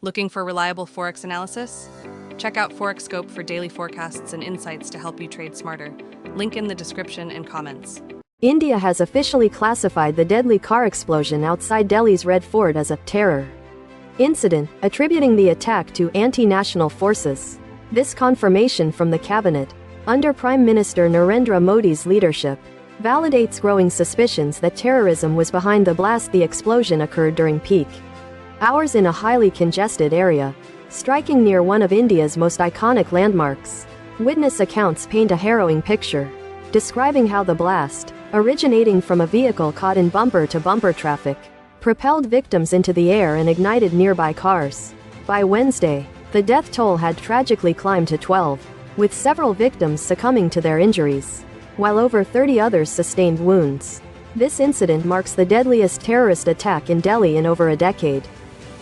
Looking for reliable forex analysis? Check out ForexScope for daily forecasts and insights to help you trade smarter. Link in the description and comments. India has officially classified the deadly car explosion outside Delhi's Red Fort as a terror incident, attributing the attack to anti-national forces. This confirmation from the cabinet, under Prime Minister Narendra Modi's leadership, validates growing suspicions that terrorism was behind the blast. The explosion occurred during peak hours in a highly congested area, striking near one of India's most iconic landmarks. Witness accounts paint a harrowing picture, describing how the blast, originating from a vehicle caught in bumper-to-bumper traffic, propelled victims into the air and ignited nearby cars. By Wednesday, the death toll had tragically climbed to 12, with several victims succumbing to their injuries, while over 30 others sustained wounds. This incident marks the deadliest terrorist attack in Delhi in over a decade.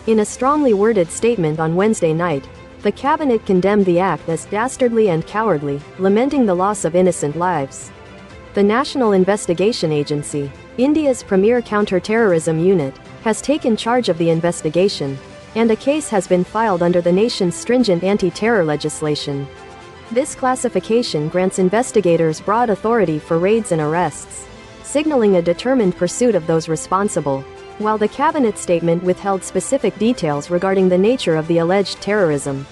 In a strongly worded statement on Wednesday night, the cabinet condemned the act as dastardly and cowardly, lamenting the loss of innocent lives. The National Investigation Agency, India's premier counter-terrorism unit, has taken charge of the investigation, and a case has been filed under the nation's stringent anti-terror legislation. This classification grants investigators broad authority for raids and arrests, signaling a determined pursuit of those responsible. While the cabinet statement withheld specific details regarding the nature of the alleged terrorism,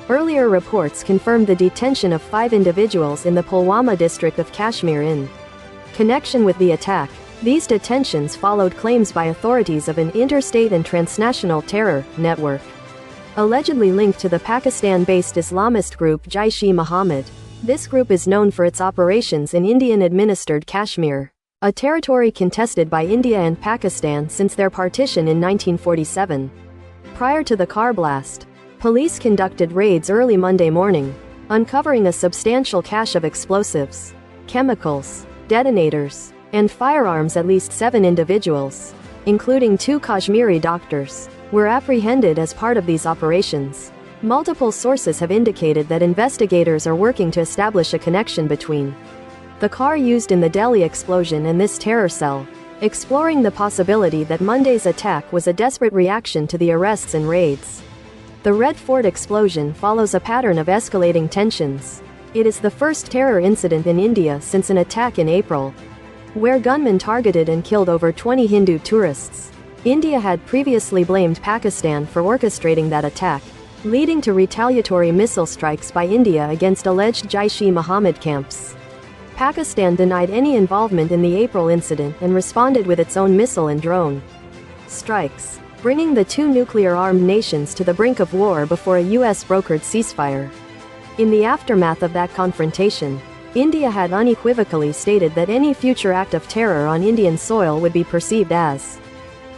earlier reports confirmed the detention of 5 individuals in the Pulwama district of Kashmir in connection with the attack. These detentions followed claims by authorities of an interstate and transnational terror network, allegedly linked to the Pakistan-based Islamist group Jaish-e-Mohammed. This group is known for its operations in Indian-administered Kashmir, a territory contested by India and Pakistan since their partition in 1947. Prior to the car blast, police conducted raids early Monday morning, uncovering a substantial cache of explosives, chemicals, detonators, and firearms. At least 7 individuals, including 2 Kashmiri doctors, were apprehended as part of these operations. Multiple sources have indicated that investigators are working to establish a connection between the car used in the Delhi explosion and this terror cell, exploring the possibility that Monday's attack was a desperate reaction to the arrests and raids. The Red Fort explosion follows a pattern of escalating tensions. It is the first terror incident in India since an attack in April, where gunmen targeted and killed over 20 Hindu tourists. India had previously blamed Pakistan for orchestrating that attack, leading to retaliatory missile strikes by India against alleged Jaish-e-Mohammed camps. Pakistan denied any involvement in the April incident and responded with its own missile and drone strikes, bringing the 2 nuclear-armed nations to the brink of war before a US-brokered ceasefire. In the aftermath of that confrontation, India had unequivocally stated that any future act of terror on Indian soil would be perceived as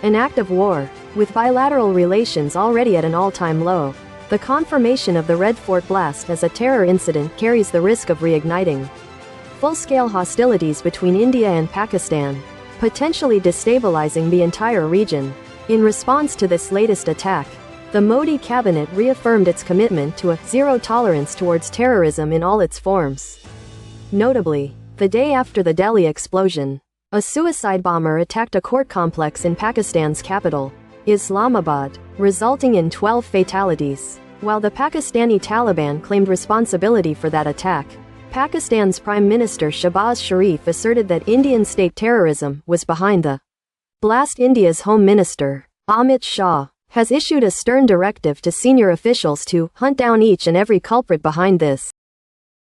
an act of war. With bilateral relations already at an all-time low, the confirmation of the Red Fort blast as a terror incident carries the risk of reigniting full-scale hostilities between India and Pakistan, potentially destabilizing the entire region. In response to this latest attack, the Modi cabinet reaffirmed its commitment to a zero tolerance towards terrorism in all its forms. Notably, the day after the Delhi explosion, a suicide bomber attacked a court complex in Pakistan's capital, Islamabad, resulting in 12 fatalities. While the Pakistani Taliban claimed responsibility for that attack, Pakistan's Prime Minister Shehbaz Sharif asserted that Indian state terrorism was behind the blast. India's Home Minister, Amit Shah, has issued a stern directive to senior officials to hunt down each and every culprit behind this.